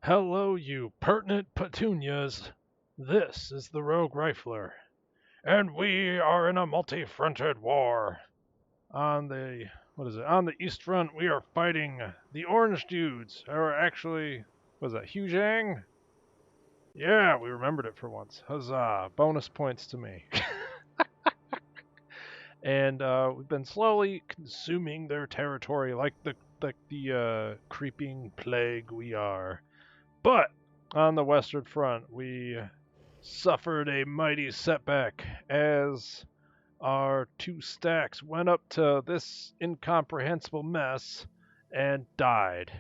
Hello, you pertinent petunias. This is the Roguerifler, and we are in a multi-fronted war. On the East Front, we are fighting the Orange Dudes, who are actually, was that Hugh Zhang? Yeah, we remembered it for once. Huzzah! Bonus points to me. And we've been slowly consuming their territory like the creeping plague we are. But on the Western Front, we suffered a mighty setback as our two stacks went up to this incomprehensible mess and died.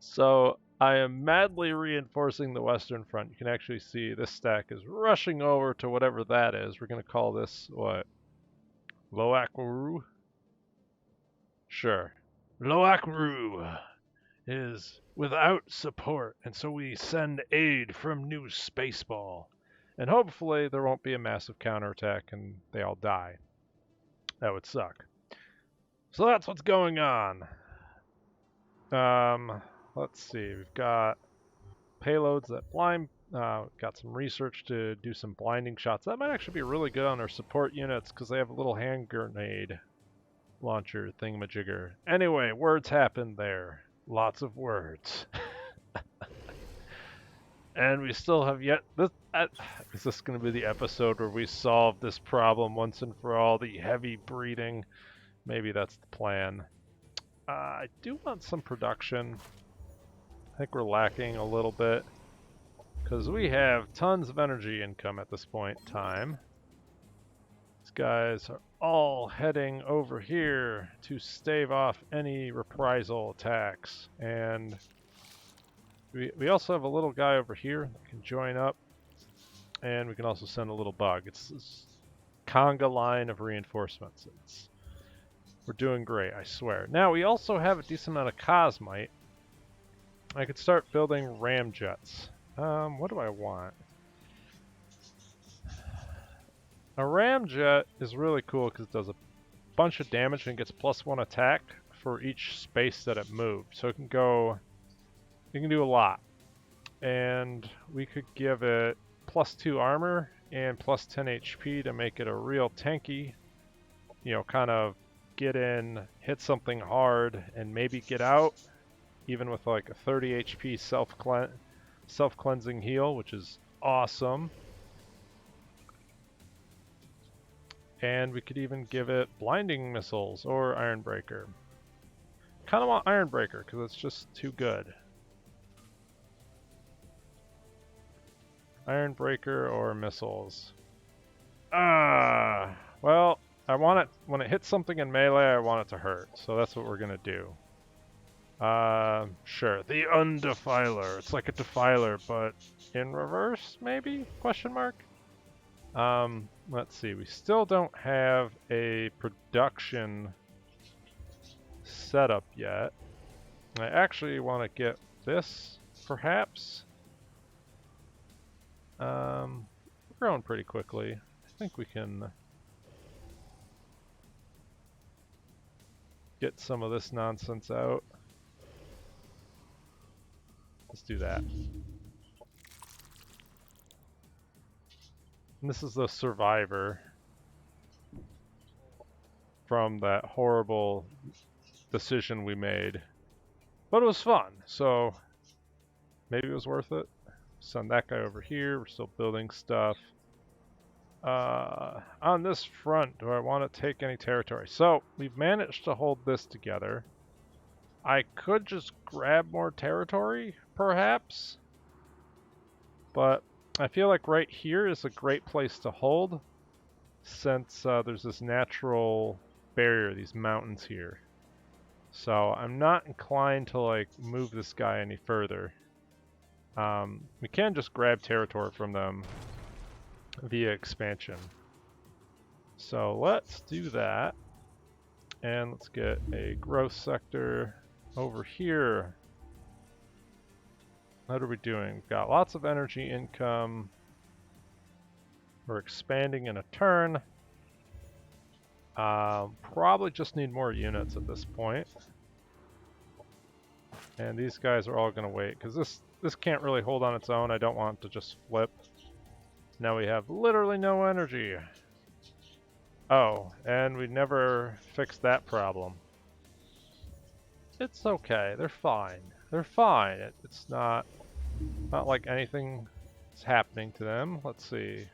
So I am madly reinforcing the Western Front. You can actually see this stack is rushing over to whatever that is. We're going to call this, what? Loakwaru? Sure. Loakwaru is without support, and so we send aid from New Spaceball. And hopefully there won't be a massive counterattack and they all die. That would suck. So that's what's going on. Let's see. We've got payloads that blind. Got some research to do some blinding shots. That might actually be really good on our support units because they have a little hand grenade launcher thingamajigger. Anyway, words happen there. Lots of words. And we still have yet. Is this going to be the episode where we solve this problem once and for all? The heavy breeding. Maybe that's the plan. I do want some production. I think we're lacking a little bit because we have tons of energy income at this point in time. These guys are all heading over here to stave off any reprisal attacks, and we also have a little guy over here that can join up, and we can also send a little bug. It's this conga line of reinforcements. We're doing great, I swear. Now, we also have a decent amount of cosmite. I could start building ramjets. What do I want? A ramjet is really cool because it does a bunch of damage and gets +1 attack for each space that it moves. So it can do a lot. And we could give it +2 armor and +10 HP to make it a real tanky, kind of get in, hit something hard, and maybe get out, even with like a 30 HP self-cleansing heal, which is awesome. And we could even give it blinding missiles or Ironbreaker. Kind of want Ironbreaker because it's just too good. Ironbreaker or missiles. Well, I want it, when it hits something in melee, I want it to hurt. So that's what we're going to do. Sure. The Undefiler. It's like a Defiler, but in reverse, maybe? Question mark? Let's see. We still don't have a production setup yet. I actually want to get this, perhaps. We're growing pretty quickly. I think we can get some of this nonsense out. Let's do that. And this is the survivor from that horrible decision we made. But it was fun, so maybe it was worth it. Send that guy over here. We're still building stuff. On this front, do I want to take any territory? So, we've managed to hold this together. I could just grab more territory, perhaps. But I feel like right here is a great place to hold, since there's this natural barrier, these mountains here. So I'm not inclined to like move this guy any further. We can just grab territory from them via expansion. So let's do that. And let's get a growth sector over here. What are we doing? We've got lots of energy income. We're expanding in a turn. Probably just need more units at this point. And these guys are all going to wait, because this can't really hold on its own. I don't want it to just flip. Now we have literally no energy. Oh, and we never fixed that problem. It's okay. They're fine. They're fine. It's not like anything is happening to them. Let's see.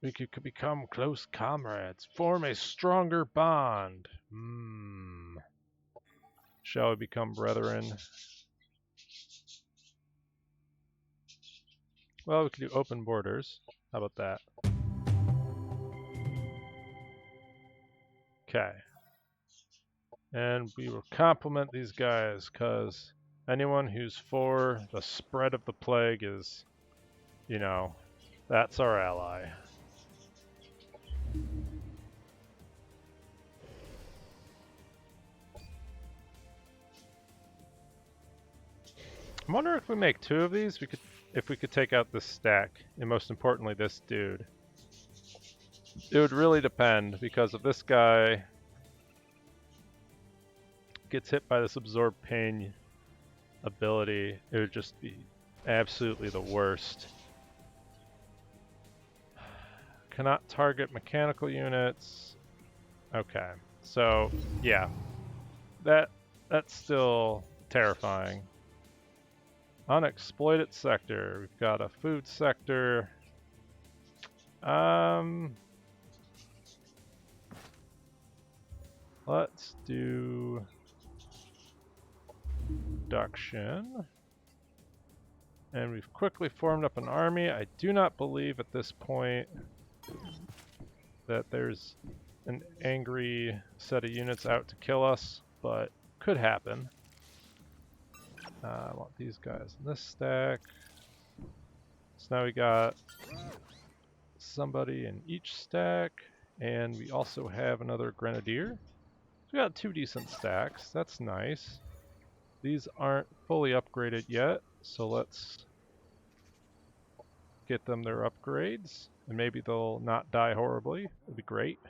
We could become close comrades. Form a stronger bond. Shall we become brethren? Well, we could do open borders. How about that? Okay. And we will compliment these guys, because anyone who's for the spread of the plague is, you know, that's our ally. I wonder if we make 2 of these, if we could take out this stack, and most importantly this dude. It would really depend, because if this guy gets hit by this absorb pain ability, it would just be absolutely the worst. Cannot target mechanical units. Okay, so yeah, that's still terrifying. Unexploited sector. We've got a food sector. Let's do production. And we've quickly formed up an army. I do not believe at this point that there's an angry set of units out to kill us, but could happen. I want these guys in this stack. So now we got somebody in each stack, and we also have another grenadier. So we got 2 decent stacks. That's nice. These aren't fully upgraded yet, so let's get them their upgrades, and maybe they'll not die horribly. It'd be great.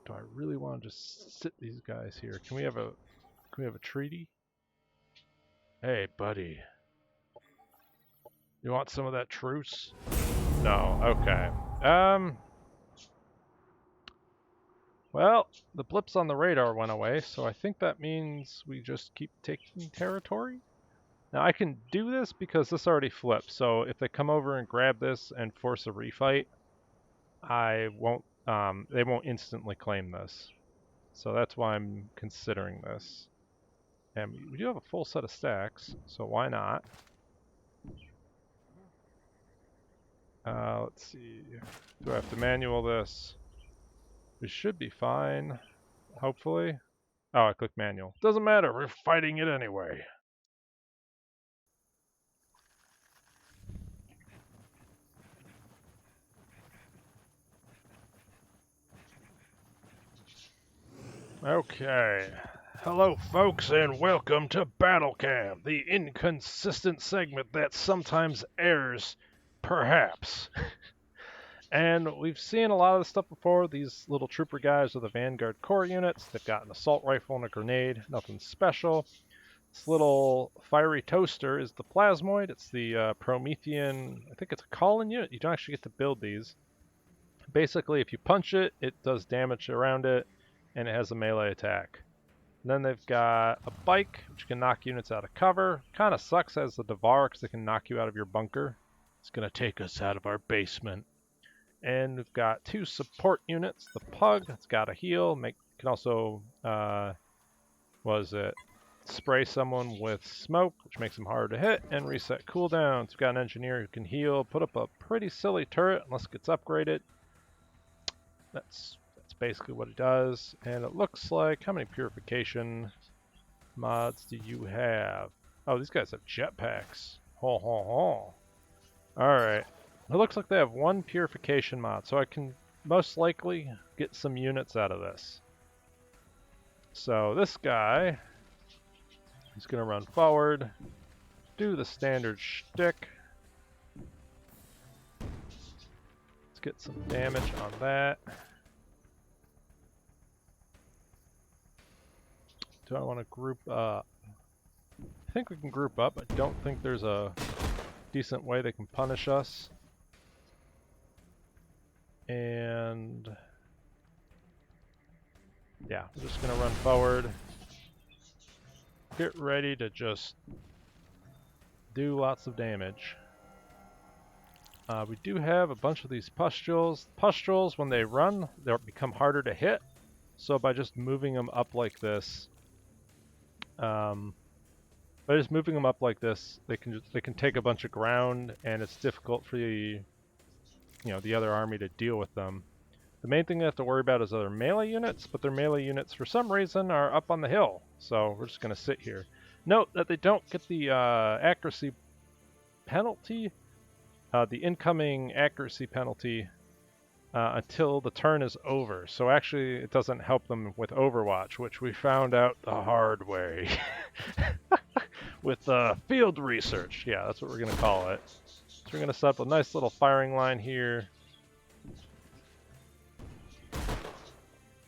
Do I really want to just sit these guys here? Can we have a treaty? Hey, buddy. You want some of that truce? No. Okay. Well, the blips on the radar went away, so I think that means we just keep taking territory. Now I can do this because this already flipped, so if they come over and grab this and force a refight, they won't instantly claim this. So that's why I'm considering this. And we do have a full set of stacks, so why not? Let's see. Do I have to manual this? We should be fine, hopefully. Oh, I clicked manual. Doesn't matter, we're fighting it anyway. Okay. Hello, folks, and welcome to Battle Cam, the inconsistent segment that sometimes airs, perhaps. And we've seen a lot of this stuff before. These little trooper guys are the Vanguard core units. They've got an assault rifle and a grenade, nothing special. This little fiery toaster is the plasmoid. It's the Promethean, I think it's a call-in unit. You don't actually get to build these. Basically, if you punch it, it does damage around it, and it has a melee attack. And then they've got a bike, which can knock units out of cover. Kind of sucks as the Devar, because it can knock you out of your bunker. It's going to take us out of our basement. And we've got 2 support units. The Pug, it's got a heal. Can also, spray someone with smoke, which makes them harder to hit, and reset cooldowns. We've got an engineer who can heal, put up a pretty silly turret unless it gets upgraded. That's basically what it does. And it looks like, how many purification mods do you have? Oh, these guys have jetpacks. Ho ho ho. Alright. It looks like they have 1 purification mod, so I can most likely get some units out of this. So this guy, he's going to run forward, do the standard shtick. Let's get some damage on that. do I want to group up? I think we can group up. I don't think there's a decent way they can punish us. And yeah, we're just gonna run forward. Get ready to just do lots of damage. We do have a bunch of these pustules. Pustules, when they run, they become harder to hit. So by just moving them up like this, they can take a bunch of ground, and it's difficult for the other army to deal with them. The main thing they have to worry about is other melee units, but their melee units, for some reason, are up on the hill. So we're just going to sit here. Note that they don't get the accuracy penalty, the incoming accuracy penalty, until the turn is over. So actually, it doesn't help them with Overwatch, which we found out the hard way with field research. Yeah, that's what we're going to call it. So we're going to set up a nice little firing line here.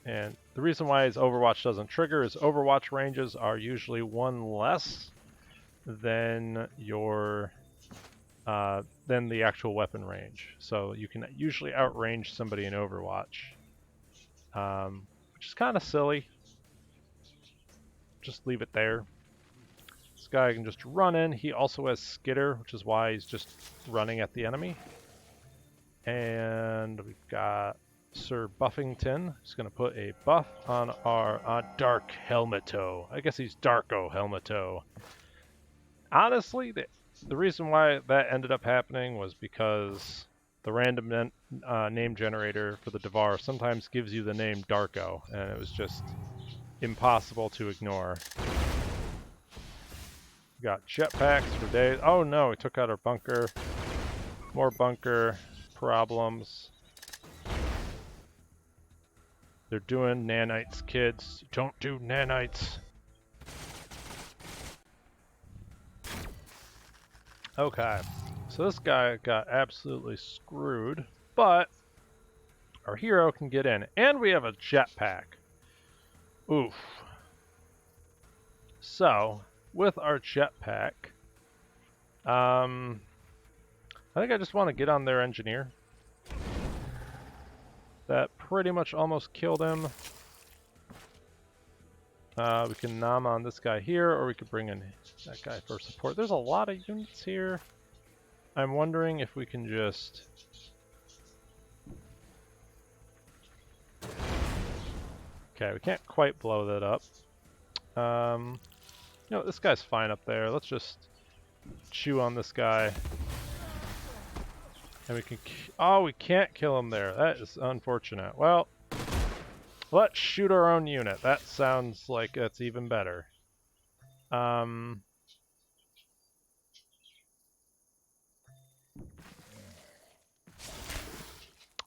And the reason why Overwatch doesn't trigger is Overwatch ranges are usually one less than than the actual weapon range. So you can usually outrange somebody in Overwatch, which is kind of silly. Just leave it there. This guy can just run in. He also has Skitter, which is why he's just running at the enemy. And we've got Sir Buffington. He's going to put a buff on our Dark Helmeto. I guess he's Darko Helmeto. Honestly, the reason why that ended up happening was because the random name generator for the Devar sometimes gives you the name Darko, and it was just impossible to ignore. We got jetpacks for days. Oh no, we took out our bunker. More bunker problems. They're doing nanites, kids. Don't do nanites. Okay, so this guy got absolutely screwed, but our hero can get in, and we have a jetpack. Oof. So, with our jetpack, I think I just want to get on their engineer. That pretty much almost killed him. We can nom on this guy here, or we could bring in that guy for support. There's a lot of units here. I'm wondering if we can just... Okay, we can't quite blow that up. You know, this guy's fine up there. Let's just chew on this guy. And we can... Oh, we can't kill him there. That is unfortunate. Well, let's shoot our own unit. That sounds like that's even better.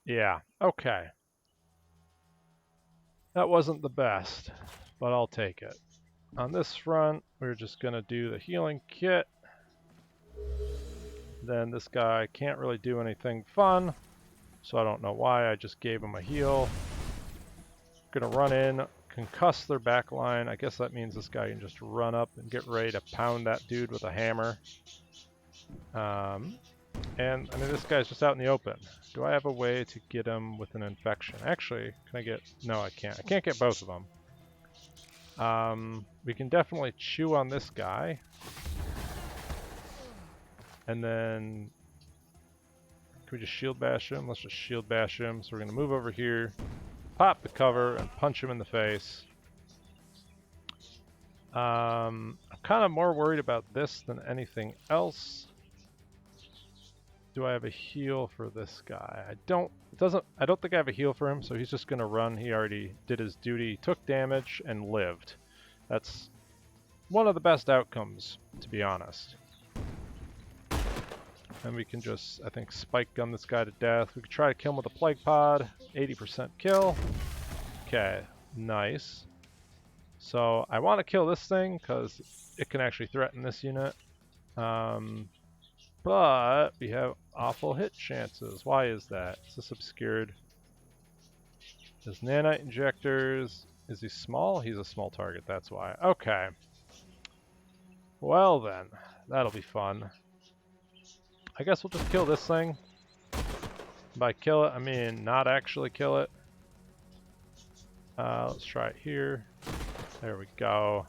Yeah, okay. That wasn't the best, but I'll take it. On this front, we're just going to do the healing kit. Then this guy can't really do anything fun, so I don't know why. I just gave him a heal. Gonna run in, concuss their back line. I guess that means this guy can just run up and get ready to pound that dude with a hammer. And I mean, this guy's just out in the open. Do I have a way to get him with an infection? Actually, can I get... No, I can't. I can't get both of them. We can definitely chew on this guy. And then... Can we just shield bash him? Let's just shield bash him. So we're going to move over here, pop the cover, and punch him in the face. I'm kind of more worried about this than anything else. Do I have a heal for this guy? I don't think I have a heal for him, so he's just gonna run. He already did his duty, took damage, and lived. That's one of the best outcomes, to be honest. And we can just, I think, spike gun this guy to death. We could try to kill him with a plague pod. 80% kill. Okay, nice. So I want to kill this thing because it can actually threaten this unit. But we have awful hit chances. Why is that? Is this obscured? There's nanite injectors. Is he small? He's a small target, that's why. Okay. Well then, that'll be fun. I guess we'll just kill this thing. By kill it, I mean not actually kill it. Let's try it here. There we go.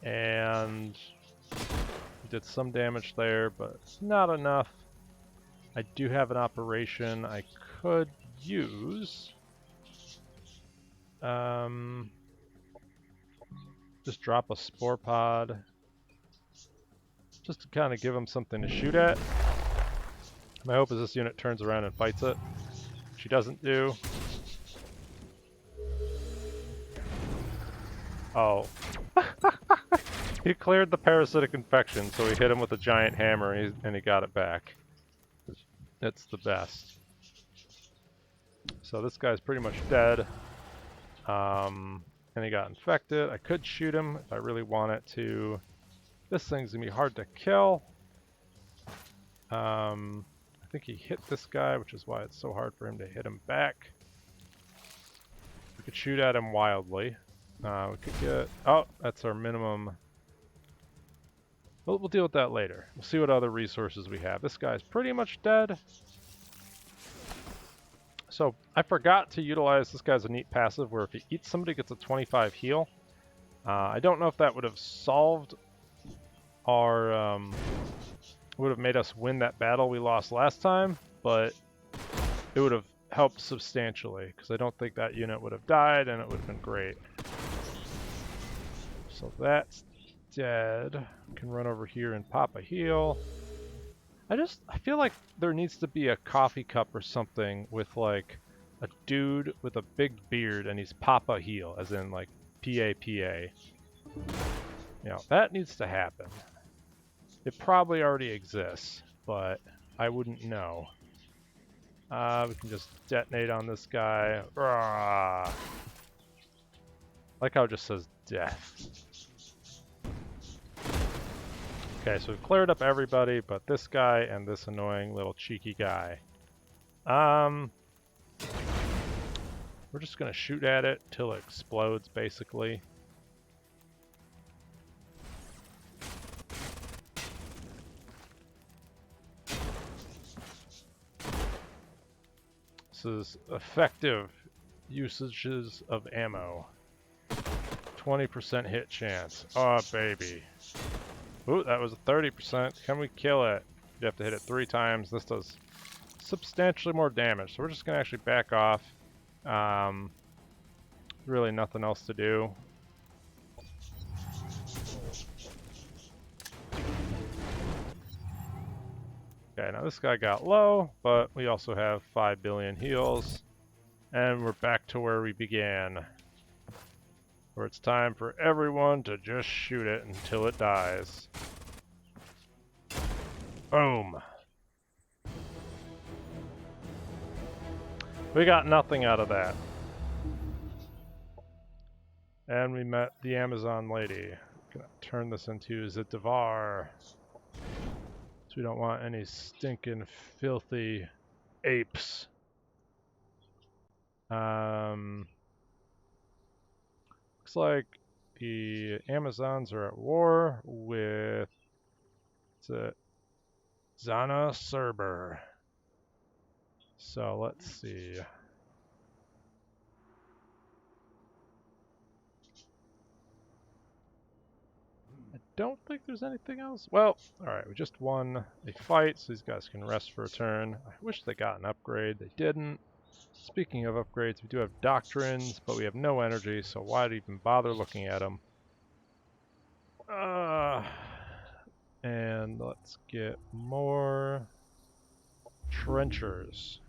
And did some damage there, but not enough. I do have an operation I could use. Just drop a spore pod. Just to kind of give him something to shoot at. My hope is this unit turns around and fights it. She doesn't do. Oh. He cleared the parasitic infection, so he hit him with a giant hammer and he got it back. It's the best. So this guy's pretty much dead. And he got infected. I could shoot him if I really wanted to. This thing's gonna be hard to kill. I think he hit this guy, which is why it's so hard for him to hit him back. We could shoot at him wildly. We could get... Oh, that's our minimum. We'll deal with that later. We'll see what other resources we have. This guy's pretty much dead. So I forgot to utilize this guy's a neat passive where if he eats somebody, gets a 25 heal. I don't know if that would have solved our... would have made us win that battle we lost last time, but it would have helped substantially, because I don't think that unit would have died, and it would have been great. So that's dead. Can run over here and pop a heal. I feel like there needs to be a coffee cup or something with like a dude with a big beard and he's Papa Heal, as in like P-A-P-A. You know, that needs to happen. It probably already exists, but I wouldn't know. We can just detonate on this guy. Rah! Like how it just says death. Okay, so we've cleared up everybody but this guy and this annoying little cheeky guy. We're just gonna shoot at it till it explodes, basically. This is effective usages of ammo. 20% hit chance. Oh, baby. Ooh, that was a 30%. Can we kill it? You have to hit it 3 times. This does substantially more damage. So we're just going to actually back off. Really nothing else to do. Okay, now this guy got low, but we also have 5 billion heals. And we're back to where we began. Where it's time for everyone to just shoot it until it dies. Boom. We got nothing out of that. And we met the Amazon lady. Gonna turn this into Zitivar. So we don't want any stinking, filthy apes. Looks like the Amazons are at war with Zana Cerber. So let's see. I don't think there's anything else. Well, alright, we just won a fight, so these guys can rest for a turn. I wish they got an upgrade. They didn't. Speaking of upgrades, we do have doctrines, but we have no energy, so why even bother looking at them? And let's get more trenchers.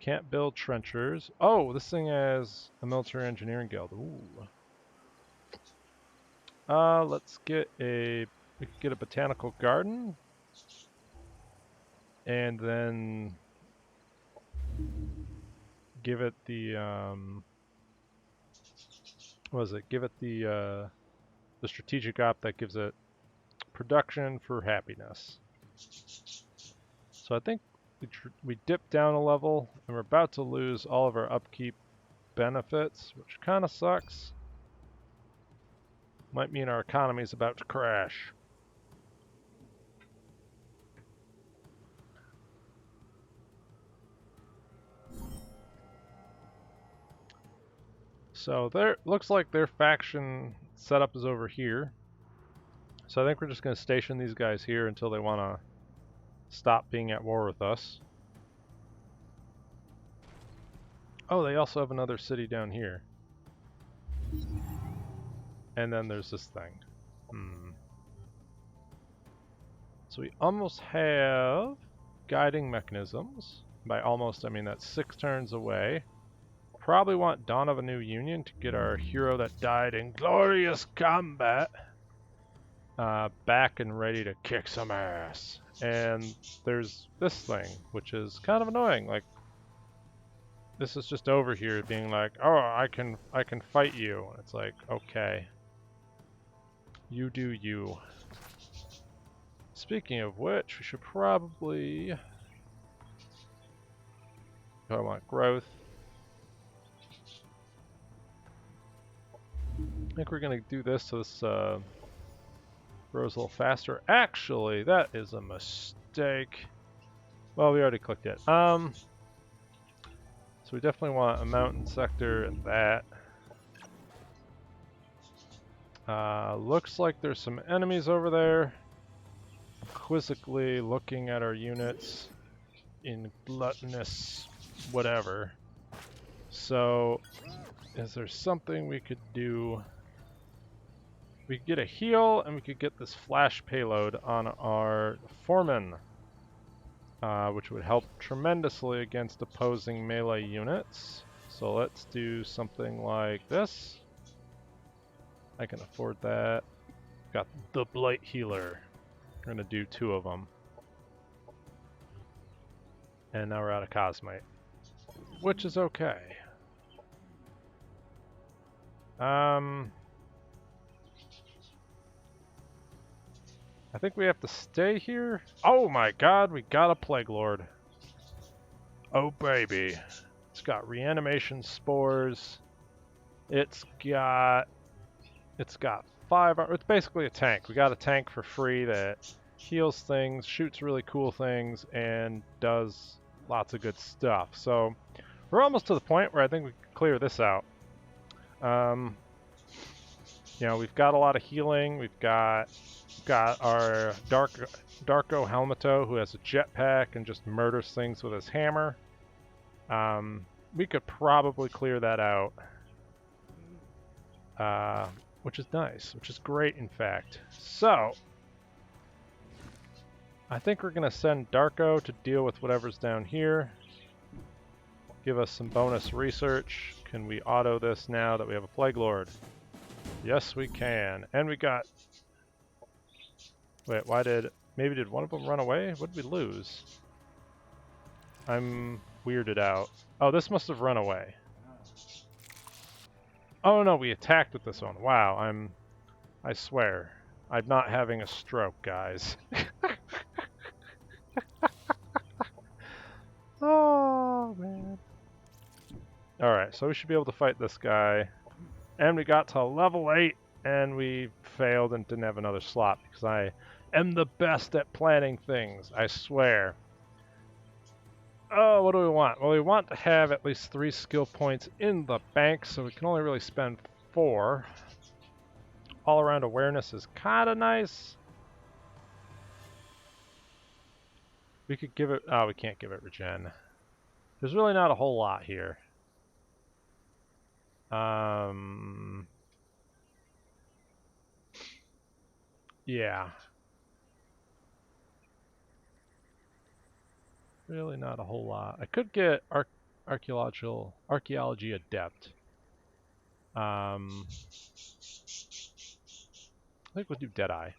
Can't build trenchers. Oh, this thing has a military engineering guild. Ooh. Let's get we could get a botanical garden. And then give it the what is it? Give it the strategic op that gives it production for happiness. So I think we dipped down a level, and we're about to lose all of our upkeep benefits, which kind of sucks. Might mean our economy is about to crash. So there looks like their faction setup is over here. So I think we're just going to station these guys here until they want to stop being at war with us. Oh, they also have another city down here. And then there's this thing. So we almost have guiding mechanisms. By almost, I mean that's 6 turns away. Probably want Dawn of a New Union to get our hero that died in glorious combat back and ready to kick some ass. And there's this thing, which is kind of annoying. Like, this is just over here being like, oh, I can fight you. It's like, okay, you do you. Speaking of which, we should probably. I want growth. I think we're gonna do this so this grows a little faster. Actually, that is a mistake. Well, we already clicked it. So we definitely want a mountain sector and that. Looks like there's some enemies over there. Quizzically looking at our units in gluttonous whatever. So, is there something we could do? We could get a heal, and we could get this flash payload on our foreman, which would help tremendously against opposing melee units. So let's do something like this. I can afford that. Got the Blight Healer. We're gonna do 2 of them. And now we're out of Cosmite, which is okay. I think we have to stay here. Oh my god, we got a Plague Lord. Oh baby. It's got reanimation spores. It's got 5. It's basically a tank. We got a tank for free that heals things, shoots really cool things, and does lots of good stuff. So we're almost to the point where I think we can clear this out. You know, we've got a lot of healing. We've got our Darko Helmeto, who has a jetpack and just murders things with his hammer. We could probably clear that out, which is nice, which is great, in fact. So, I think we're going to send Darko to deal with whatever's down here. Give us some bonus research. Can we auto this now that we have a Plague Lord? Yes, we can. And we got... Wait, maybe did one of them run away? What did we lose? I'm weirded out. Oh, this must have run away. Oh no, we attacked with this one. Wow, I swear. I'm not having a stroke, guys. Oh, man. Alright, so we should be able to fight this guy. And we got to level 8, and we failed and didn't have another slot, because I am the best at planning things, I swear. Oh, what do we want? Well, we want to have at least 3 skill points in the bank, so we can only really spend 4. All-around awareness is kind of nice. We could give it... Oh, we can't give it regen. There's really not a whole lot here. Yeah. Really not a whole lot. I could get archaeology adept. I think we'll do Deadeye.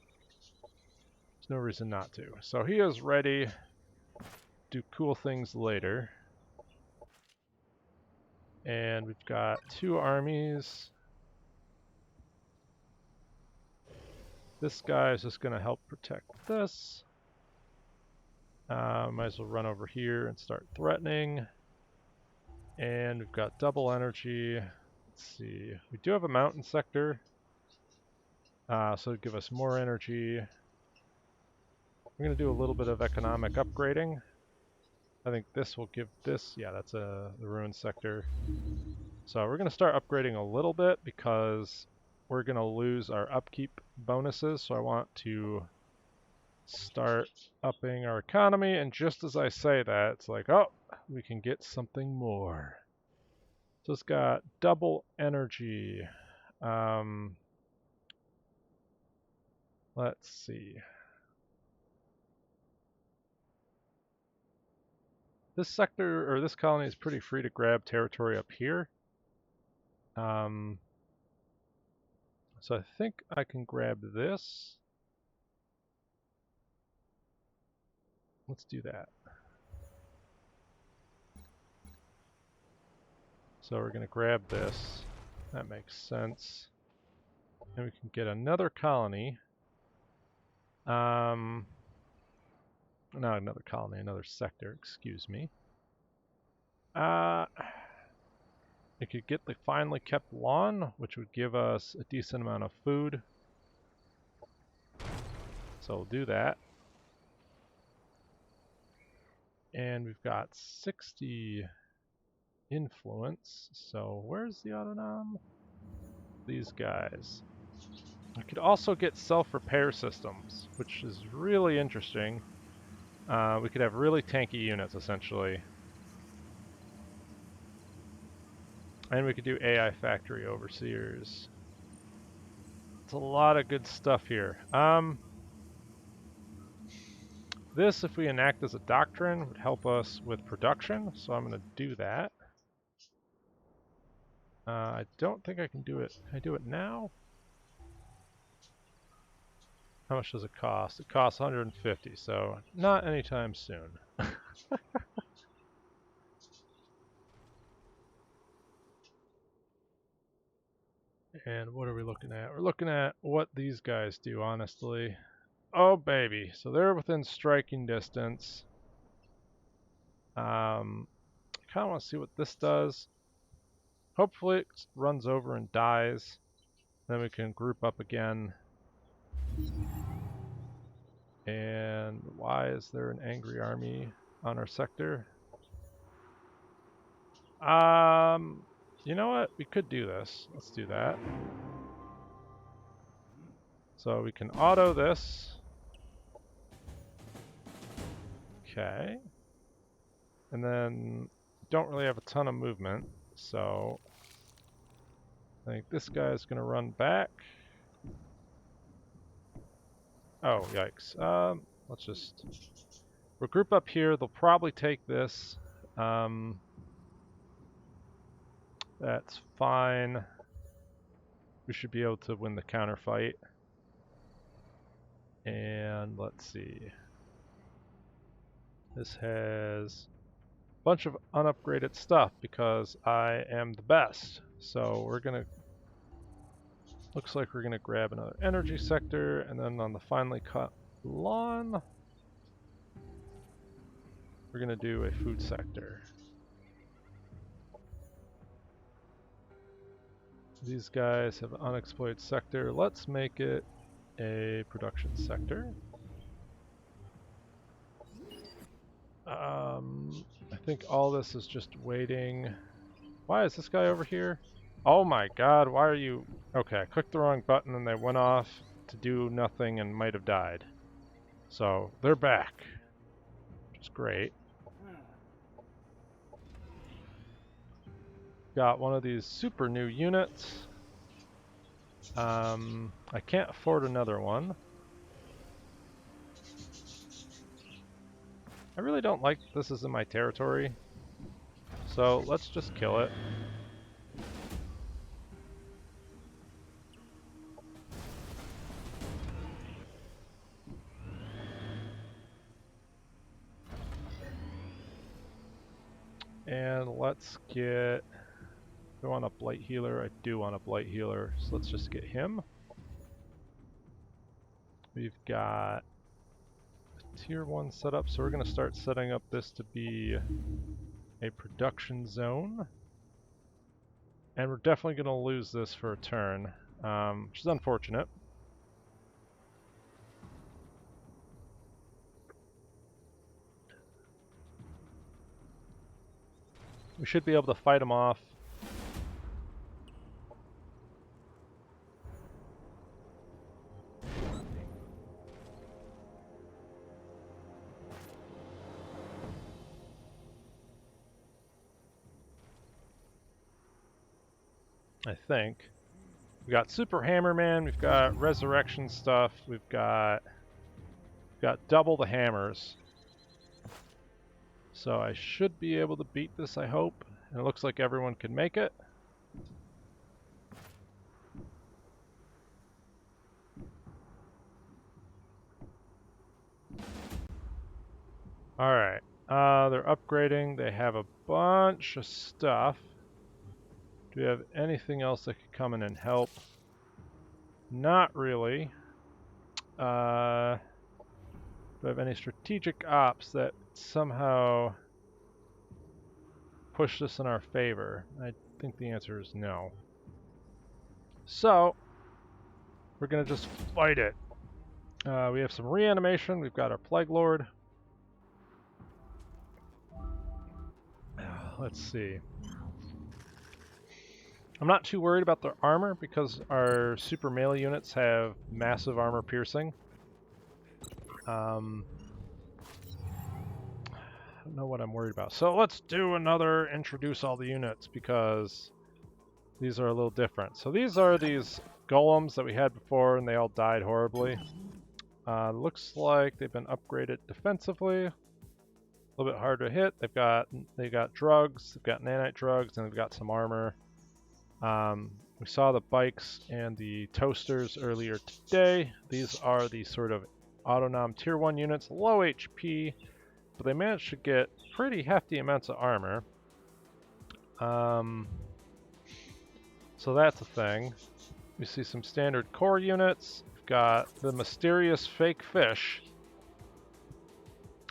There's no reason not to. So he is ready to do cool things later. And we've got 2 armies. This guy is just going to help protect this. Might as well run over here and start threatening. And we've got double energy. Let's see. We do have a mountain sector. So it'll give us more energy. We're going to do a little bit of economic upgrading. I think this will give this, yeah, that's the ruin sector. So we're going to start upgrading a little bit because we're going to lose our upkeep bonuses. So I want to start upping our economy. And just as I say that, it's like, oh, we can get something more. So it's got double energy. Let's see. This sector, or this colony, is pretty free to grab territory up here. So I think I can grab this. Let's do that. So we're going to grab this. That makes sense. And we can get another colony. Not another colony, another sector, excuse me. We could get the finely kept lawn, which would give us a decent amount of food. So we'll do that. And we've got 60 influence. So where's the autonom? These guys. I could also get self-repair systems, which is really interesting. We could have really tanky units, essentially. And we could do AI factory overseers. It's a lot of good stuff here. This, if we enact as a doctrine, would help us with production, so I'm going to do that. I don't think I can do it. Can I do it now? How much does it cost? It costs 150, so not anytime soon. And what are we looking at? We're looking at what these guys do, honestly. Oh, baby. So they're within striking distance. I kind of want to see what this does. Hopefully it runs over and dies. Then we can group up again. And why is there an angry army on our sector? You know what? We could do this. Let's do that. So we can auto this. Okay. And then don't really have a ton of movement, so I think this guy is going to run back. Oh, yikes. Let's just... We'll group up here. They'll probably take this. That's fine. We should be able to win the counterfight. And let's see. This has a bunch of unupgraded stuff because I am the best. So we're going to... Looks like we're going to grab another energy sector, and then on the finely cut lawn, we're going to do a food sector. These guys have an unexploited sector. Let's make it a production sector. I think all this is just waiting. Why is this guy over here? Oh my god, why are you... Okay, I clicked the wrong button and they went off to do nothing and might have died. So, they're back. Which is great. Got one of these super new units. I can't afford another one. I really don't like this is in my territory. So, let's just kill it. And let's get... Do I want a blight healer? I do want a blight healer, so let's just get him. We've got Tier 1 setup, so we're going to start setting up this to be a production zone. And we're definitely going to lose this for a turn, which is unfortunate. We should be able to fight them off. I think. We got Super Hammerman, we've got Resurrection stuff, we've got double the hammers. So I should be able to beat this, I hope. And it looks like everyone can make it. Alright, they're upgrading, they have a bunch of stuff. Do we have anything else that could come in and help? Not really. Do I have any strategic ops that somehow push this in our favor? I think the answer is no. So, we're going to just fight it. We have some reanimation. We've got our Plague Lord. Let's see. I'm not too worried about their armor because our super melee units have massive armor piercing. I don't know what I'm worried about. So let's do another introduce all the units because these are a little different. So these are these golems that we had before and they all died horribly. Looks like they've been upgraded defensively. A little bit harder to hit. They've got drugs, they've got nanite drugs, and they've got some armor. We saw the bikes and the toasters earlier today. These are the sort of autonom tier 1 units, low HP, but they managed to get pretty hefty amounts of armor. So that's a thing. We see some standard core units. We've got the mysterious fake fish.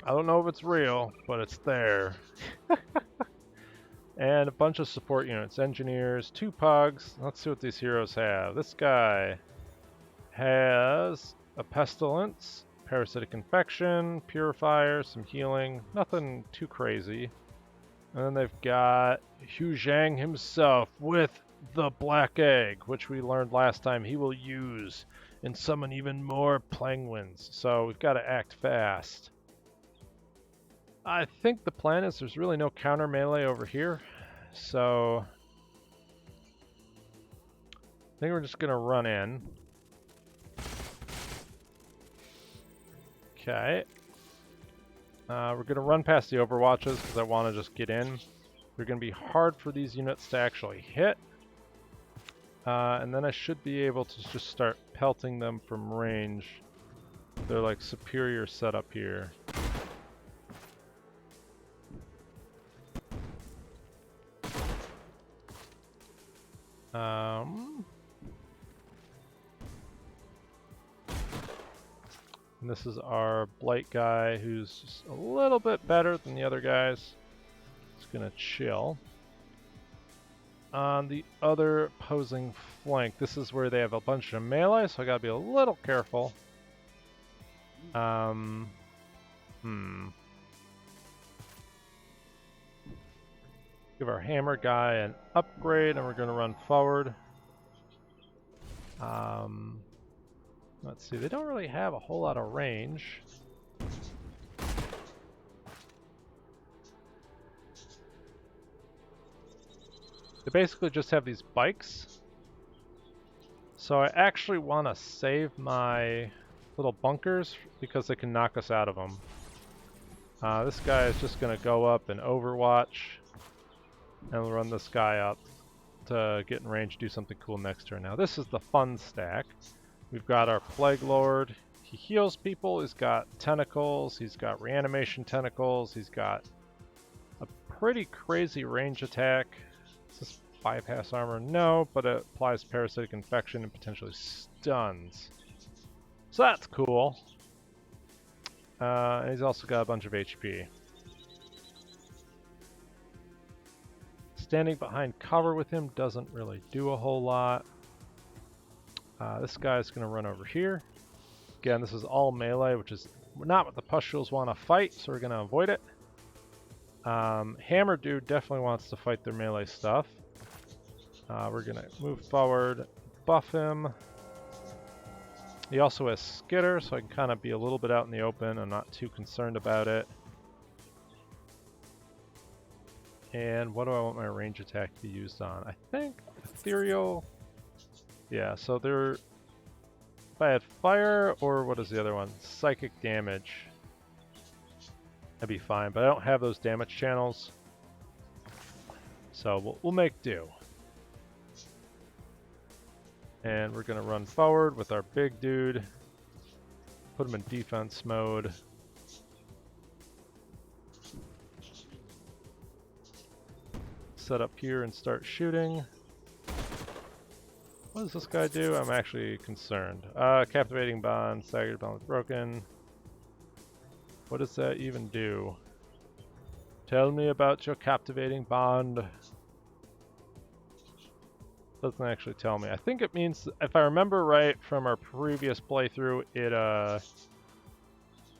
I don't know if it's real, but it's there. And a bunch of support units, engineers, 2 pugs. Let's see what these heroes have. This guy has a pestilence, parasitic infection, purifier, some healing, nothing too crazy. And then they've got Hu Zhang himself with the black egg, which we learned last time he will use and summon even more penguins. So we've got to act fast. I think the plan is there's really no counter melee over here, so I think we're just gonna run in. Okay. We're gonna run past the overwatches because I want to just get in. They're gonna be hard for these units to actually hit. And then I should be able to just start pelting them from range. They're like superior setup here. And this is our Blight guy who's just a little bit better than the other guys. Just gonna chill. On the other opposing flank, this is where they have a bunch of melee, so I gotta be a little careful. Give our hammer guy an upgrade and we're gonna run forward. Let's see, they don't really have a whole lot of range. They basically just have these bikes. So I actually want to save my little bunkers because they can knock us out of them. This guy is just going to go up and overwatch. And we'll run this guy up to get in range, do something cool next turn. Now this is the fun stack. We've got our Plague Lord. He heals people, he's got tentacles, he's got reanimation tentacles, he's got a pretty crazy range attack. Is this bypass armor? No, but it applies parasitic infection and potentially stuns. So that's cool. And he's also got a bunch of HP. Standing behind cover with him doesn't really do a whole lot. This guy's going to run over here. Again, this is all melee, which is not what the pustules want to fight, so we're going to avoid it. Hammer Dude definitely wants to fight their melee stuff. We're going to move forward, buff him. He also has Skitter, so I can kind of be a little bit out in the open. I'm not too concerned about it. And what do I want my range attack to be used on? I think Ethereal. Yeah, so they're... If I had Fire, or what is the other one? Psychic damage. That'd be fine, but I don't have those damage channels. So we'll make do. And we're going to run forward with our big dude. Put him in defense mode. Set up here and start shooting. What does this guy do? I'm actually concerned. Captivating Bond, staggered bond with broken. What does that even do? Tell me about your captivating bond. Doesn't actually tell me. I think it means, if I remember right from our previous playthrough,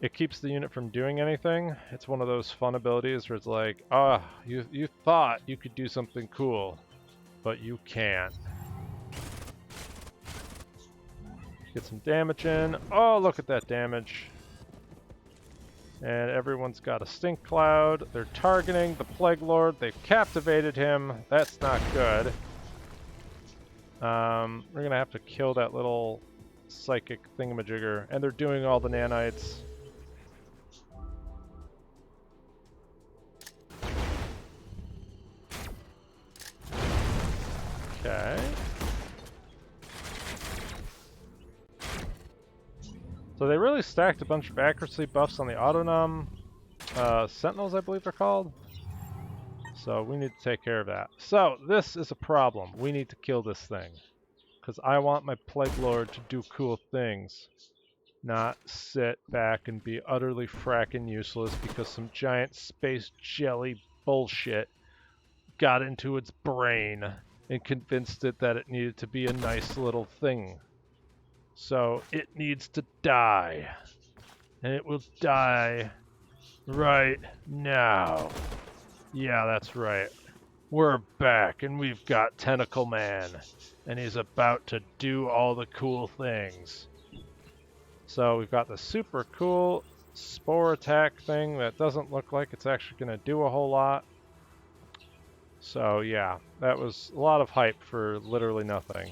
it keeps the unit from doing anything. It's one of those fun abilities where it's like, you thought you could do something cool, but you can't. Get some damage in. Oh, look at that damage. And everyone's got a stink cloud. They're targeting the Plague Lord. They've captivated him. That's not good. We're gonna have to kill that little psychic thingamajigger. And they're doing all the nanites. Okay. So they really stacked a bunch of accuracy buffs on the Autonom Sentinels, I believe they're called. So we need to take care of that. So this is a problem. We need to kill this thing. Because I want my Plague Lord to do cool things. Not sit back and be utterly fracking useless because some giant space jelly bullshit got into its brain and convinced it that it needed to be a nice little thing. So it needs to die. And it will die right now. Yeah, that's right. We're back and we've got Tentacle Man. And he's about to do all the cool things. So we've got the super cool spore attack thing that doesn't look like it's actually going to do a whole lot. So yeah, that was a lot of hype for literally nothing.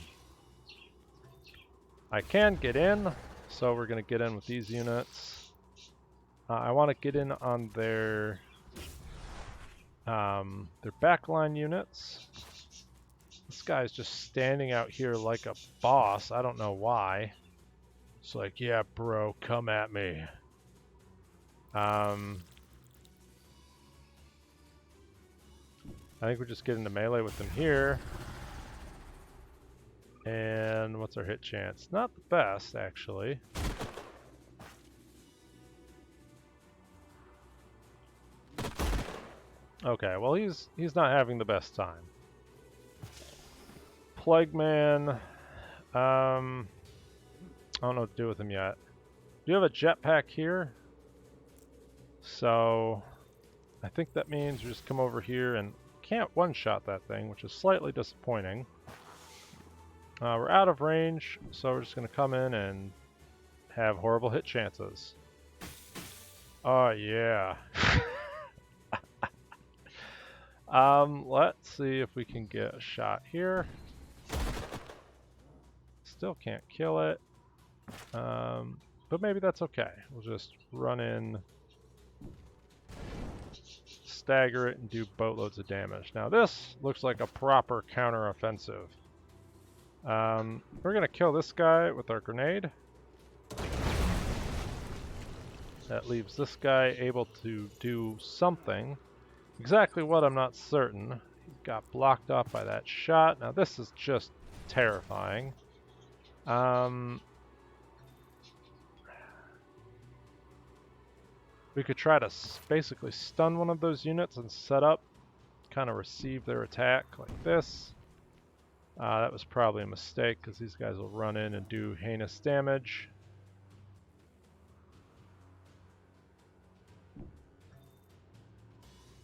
I can get in, so we're going to get in with these units. I want to get in on their backline units. This guy's just standing out here like a boss. I don't know why. It's like, yeah, bro, come at me. I think we just get into melee with them here. And what's our hit chance? Not the best, actually. Okay, well he's not having the best time. Plague Man. I don't know what to do with him yet. Do you have a jetpack here? So I think that means you just come over here and can't one-shot that thing, which is slightly disappointing. We're out of range, so we're just going to come in and have horrible hit chances. Oh, yeah. Let's see if we can get a shot here. Still can't kill it. But maybe that's okay. We'll just run in, stagger it, and do boatloads of damage. Now this looks like a proper counter-offensive. We're gonna kill this guy with our grenade. That leaves this guy able to do something. Exactly what, I'm not certain. He got blocked off by that shot. Now this is just terrifying. We could try to basically stun one of those units and set up, kind of receive their attack like this. That was probably a mistake because these guys will run in and do heinous damage.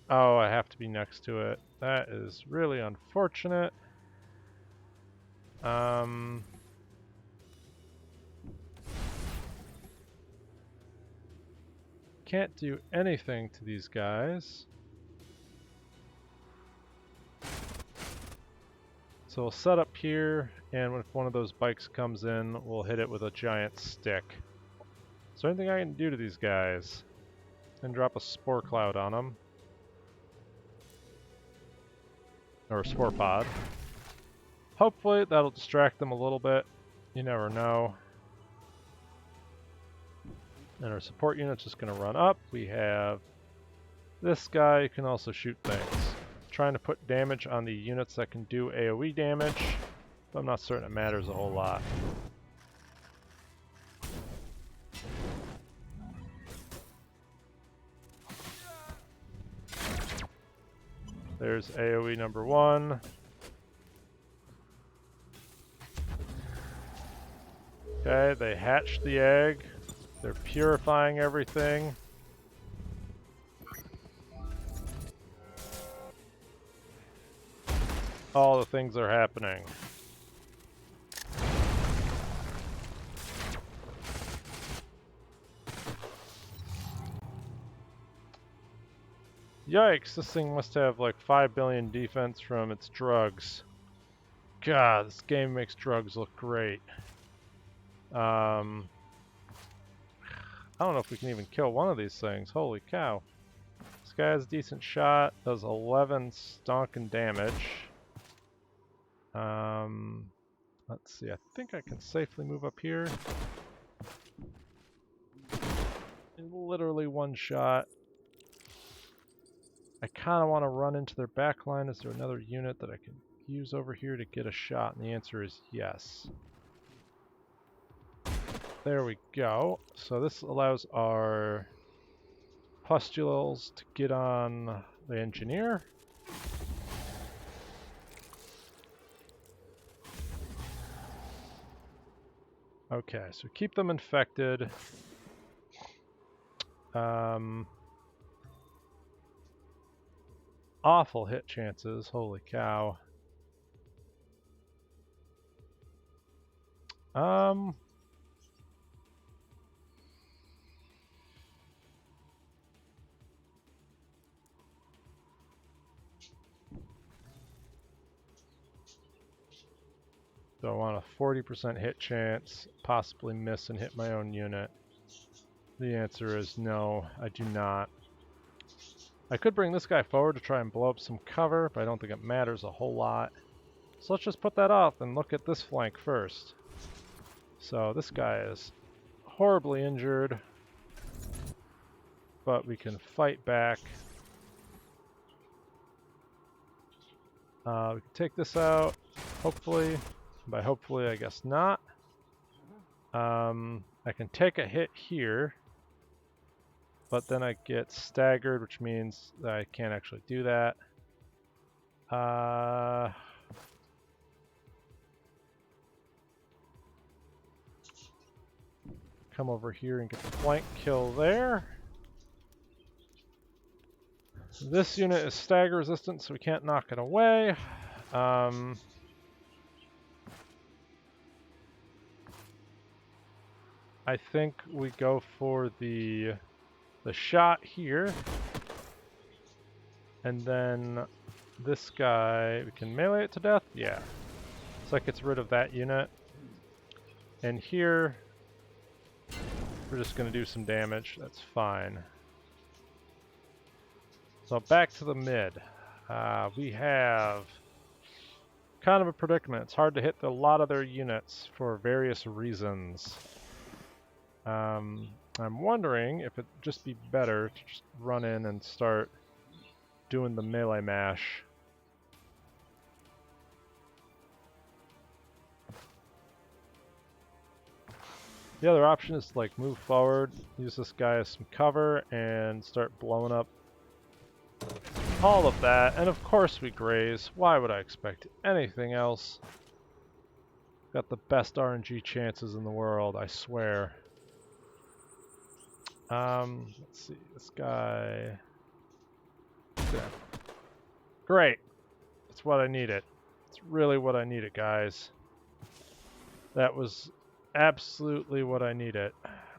Oh, I have to be next to it. That is really unfortunate. Can't do anything to these guys. So we'll set up here, and if one of those bikes comes in, we'll hit it with a giant stick. Is there anything I can do to these guys? And drop a spore cloud on them. Or a spore pod. Hopefully that'll distract them a little bit. You never know. And our support unit's just going to run up. We have this guy who can also shoot things. Trying to put damage on the units that can do AoE damage, but I'm not certain it matters a whole lot. There's AoE number 1. Okay, they hatched the egg. They're purifying everything. All the things are happening. Yikes, this thing must have like 5 billion defense from its drugs. God, this game makes drugs look great. I don't know if we can even kill one of these things. Holy cow. This guy has a decent shot, does 11 stonking damage. Let's see, I think I can safely move up here. In literally one shot. I kind of want to run into their back line. Is there another unit that I can use over here to get a shot? And the answer is yes. There we go. So this allows our pustules to get on the engineer. Okay, so keep them infected. Awful hit chances, holy cow. So I want a 40% hit chance, possibly miss and hit my own unit. The answer is no, I do not. I could bring this guy forward to try and blow up some cover, but I don't think it matters a whole lot. So let's just put that off and look at this flank first. So this guy is horribly injured, but we can fight back. We can take this out, hopefully. By hopefully, I guess not. I can take a hit here, but then I get staggered, which means that I can't actually do that. Come over here and get the flank kill there. This unit is stagger resistant, so we can't knock it away. I think we go for the shot here. And then this guy, we can melee it to death? Yeah. So that gets rid of that unit. And here, we're just going to do some damage. That's fine. So back to the mid. We have kind of a predicament. It's hard to hit a lot of their units for various reasons. I'm wondering if it'd just be better to just run in and start doing the melee mash. The other option is to like move forward, use this guy as some cover, and start blowing up all of that. And of course we graze. Why would I expect anything else? Got the best RNG chances in the world, I swear. Let's see, this guy. Yeah. Great. That's what I needed. It's really what I needed, guys. That was absolutely what I needed.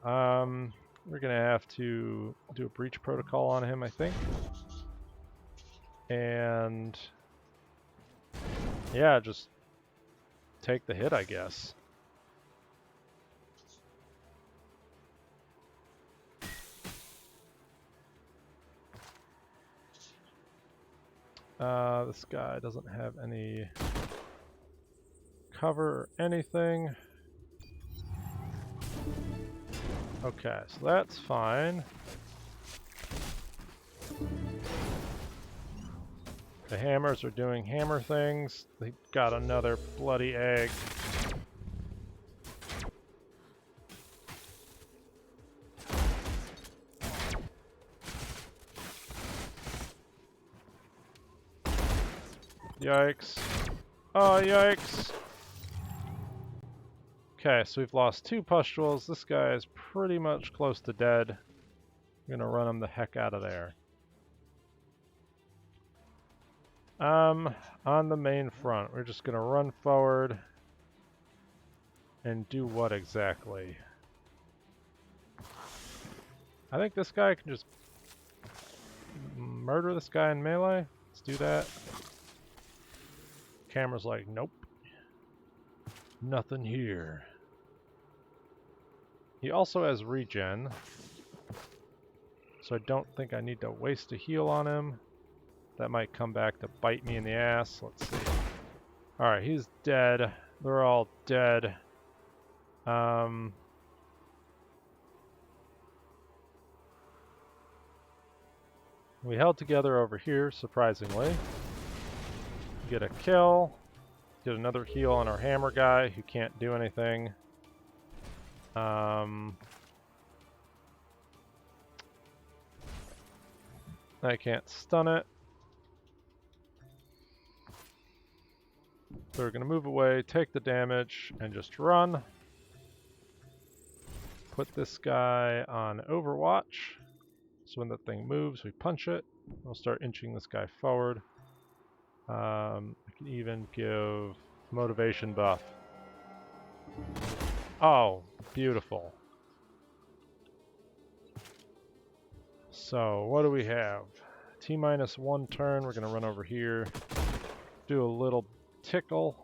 We're gonna have to do a breach protocol on him, I think. And yeah, just take the hit, I guess. This guy doesn't have any cover or anything. Okay, so that's fine. The hammers are doing hammer things. They got another bloody egg. Yikes. Oh, yikes. Okay, so we've lost 2 pustules. This guy is pretty much close to dead. I'm gonna run him the heck out of there. On the main front, we're just gonna run forward and do what exactly? I think this guy can just murder this guy in melee. Let's do that. Camera's like, nope. Nothing here. He also has regen, so I don't think I need to waste a heal on him. That might come back to bite me in the ass. Let's see. Alright, he's dead. They're all dead. We held together over here, surprisingly. Get a kill. Get another heal on our hammer guy who can't do anything. I can't stun it. So we're going to move away, take the damage, and just run. Put this guy on Overwatch. So when the thing moves, we punch it. We'll start inching this guy forward. I can even give motivation buff. Oh, beautiful. So what do we have? T-1 turn. We're going to run over here. Do a little tickle.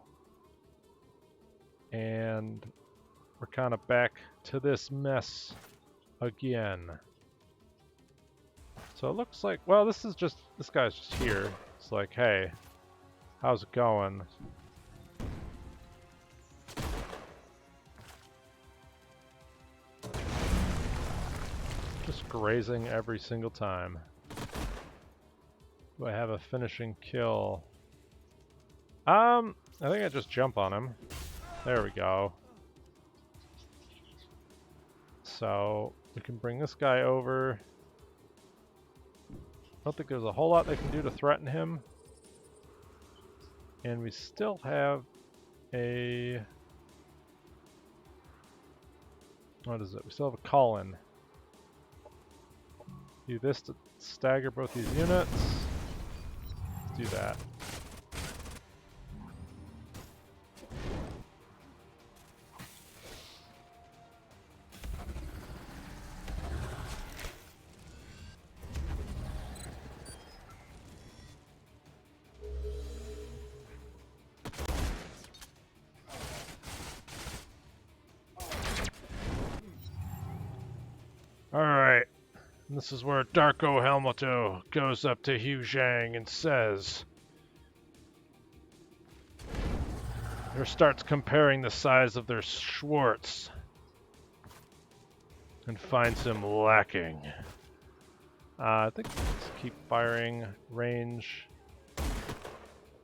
And we're kind of back to this mess again. So it looks like, well, this guy's just here. It's like, hey, how's it going? Just grazing every single time. Do I have a finishing kill? I think I just jump on him. There we go. So we can bring this guy over. I don't think there's a whole lot they can do to threaten him. And we still have a... what is it? We still have a call-in. Do this to stagger both these units. Let's do that. Alright, this is where Darko Helmuto goes up to Hugh Zhang and says, or starts comparing the size of their Schwartz and finds him lacking. I think let's keep firing range.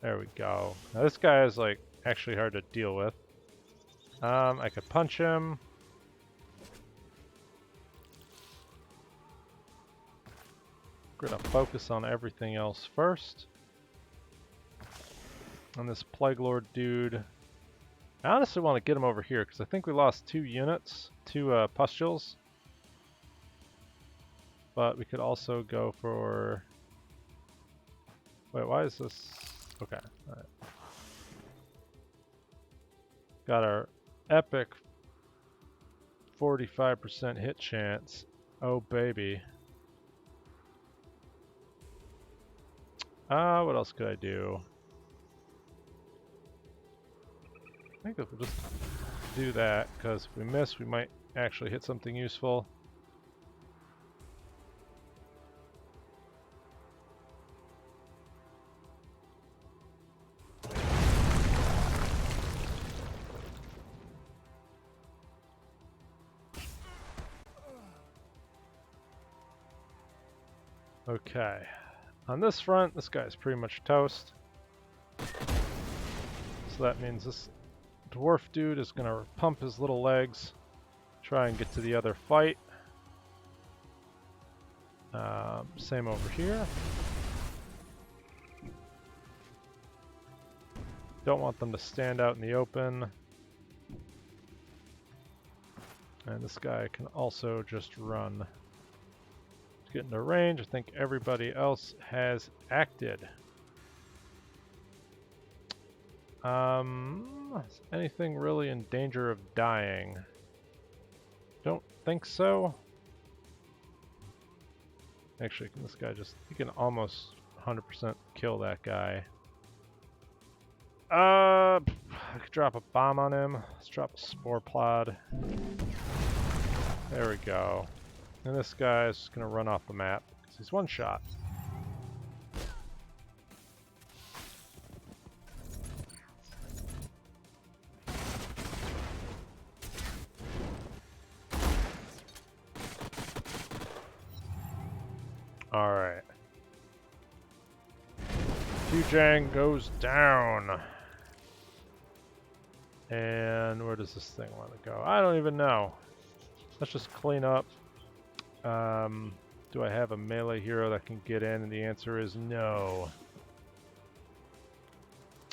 There we go. Now this guy is like actually hard to deal with. I could punch him. gonna focus on everything else first. On this Plague Lord dude. I honestly want to get him over here because I think we lost 2 units, 2 pustules. But we could also go for... Wait, why is this... Okay, alright. Got our epic 45% hit chance. Oh baby. What else could I do? I think if we'll just do that, because if we miss, we might actually hit something useful. Okay. On this front, this guy's pretty much toast. So that means this dwarf dude is going to pump his little legs, try and get to the other fight. Same over here. Don't want them to stand out in the open. And this guy can also just run. To get into range, I think everybody else has acted. Is anything really in danger of dying? Don't think so. Actually, this guy just, he can almost 100% kill that guy. I could drop a bomb on him. Let's drop a spore pod. There we go. And this guy is just going to run off the map because he's one shot. Alright. Fujang goes down. And where does this thing want to go? I don't even know. Let's just clean up. Do I have a melee hero that can get in? And the answer is no.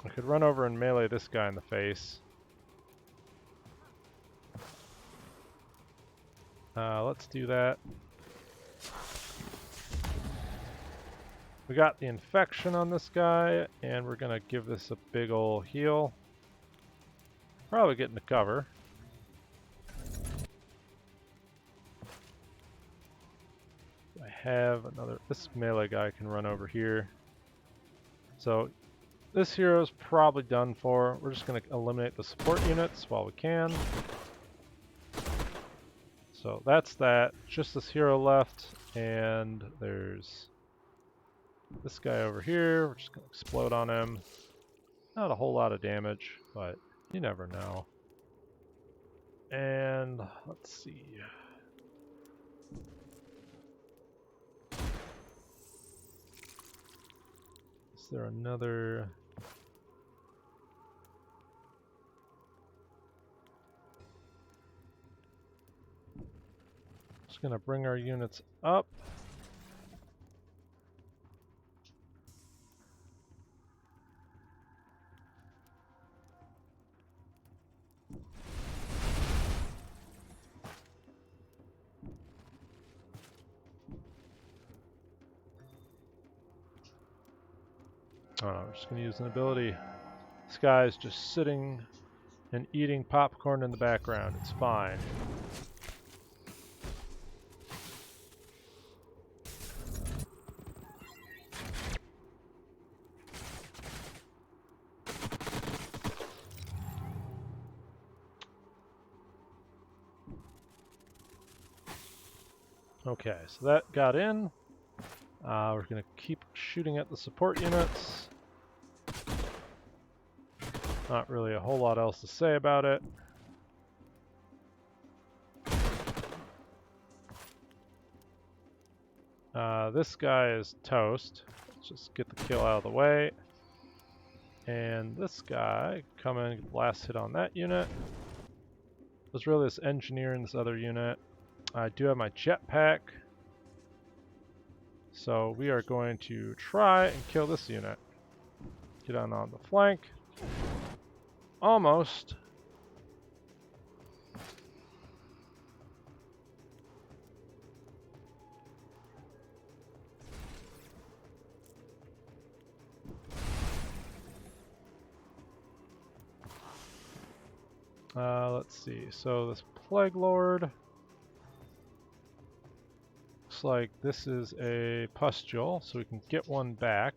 I could run over and melee this guy in the face. Let's do that. We got the infection on this guy, and we're gonna give this a big ol' heal. Probably get into cover. I have another, this melee guy can run over here. So this hero's probably done for. We're just gonna eliminate the support units while we can. So that's that. Just this hero left, and there's this guy over here. We're just gonna explode on him. Not a whole lot of damage, but you never know. And let's see. Is there another? Just gonna bring our units up. Oh, I'm just going to use an ability. This guy's just sitting and eating popcorn in the background. It's fine. Okay, so that got in. We're going to keep shooting at the support units. Not really a whole lot else to say about it. This guy is toast. Let's just get the kill out of the way. And this guy, come in and get the last hit on that unit. There's really this engineer in this other unit. I do have my jetpack. So we are going to try and kill this unit. Get on the flank. Almost. Let's see. So this Plague Lord. Looks like this is a pustule, so we can get one back.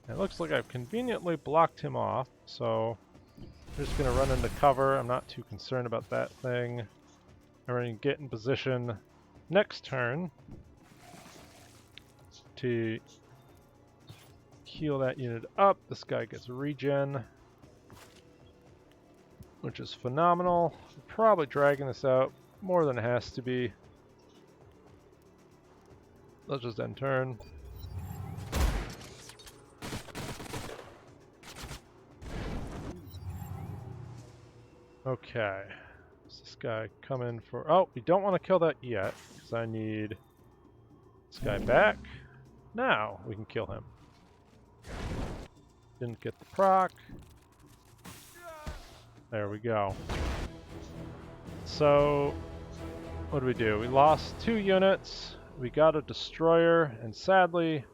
It looks like I've conveniently blocked him off, so I'm just going to run into cover. I'm not too concerned about that thing. I'm going to get in position next turn to heal that unit up. This guy gets regen, which is phenomenal. I'm probably dragging this out more than it has to be. Let's just end turn. Okay. Does this guy come in for... Oh, we don't want to kill that yet, because I need this guy back. Now we can kill him. Didn't get the proc. There we go. So, what do we do? We lost 2 units, we got a destroyer, and sadly,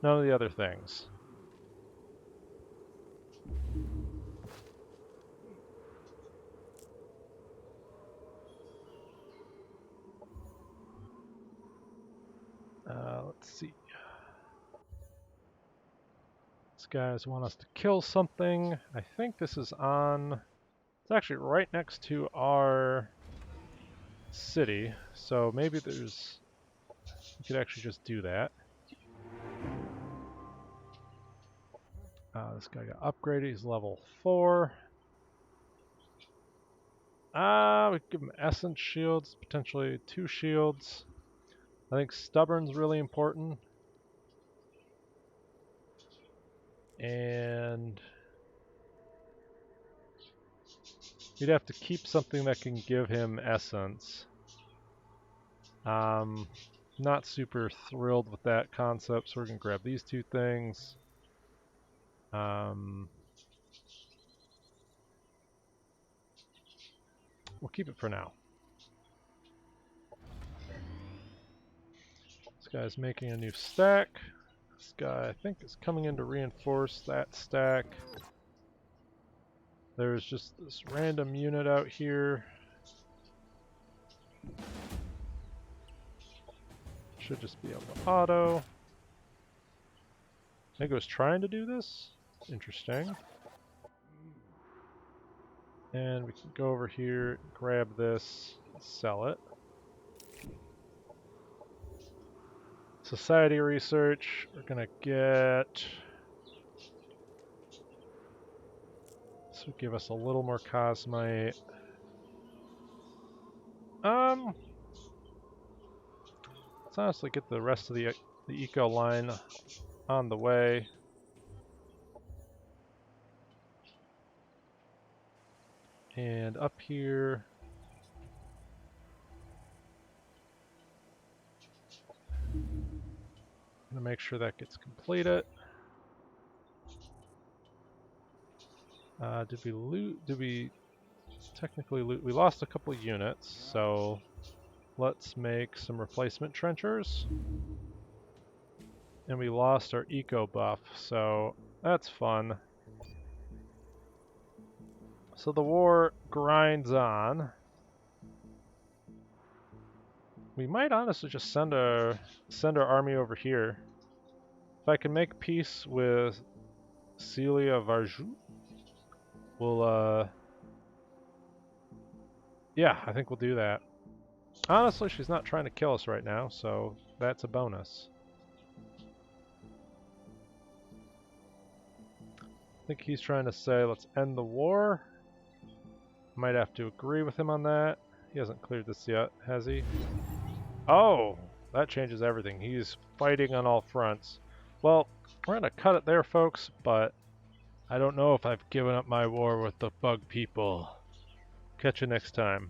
none of the other things. Let's see. These guys want us to kill something. I think this is on... It's actually right next to our city, so maybe there's... We could actually just do that. This guy got upgraded, he's level 4. We could give him essence shields, potentially 2 shields. I think stubborn's really important. And you'd have to keep something that can give him essence. Not super thrilled with that concept, so we're going to grab these 2 things. We'll keep it for now. This guy's making a new stack. This guy, I think, is coming in to reinforce that stack. There's just this random unit out here. Should just be able to auto. I think it was trying to do this. Interesting. And we can go over here, grab this, sell it. Society research, we're gonna get... This would give us a little more cosmite. Let's honestly get the rest of the eco line on the way. And up here, I'm gonna make sure that gets completed. Did we loot? Did we technically loot? We lost a couple units, so let's make some replacement trenchers. And we lost our eco buff, so that's fun. So the war grinds on. We might honestly just send our army over here. If I can make peace with Celia Varjou, we'll yeah, I think we'll do that. Honestly, she's not trying to kill us right now, so that's a bonus. I think he's trying to say, let's end the war. Might have to agree with him on that. He hasn't cleared this yet, has he? Oh, that changes everything. He's fighting on all fronts. Well, we're going to cut it there, folks, but I don't know if I've given up my war with the bug people. Catch you next time.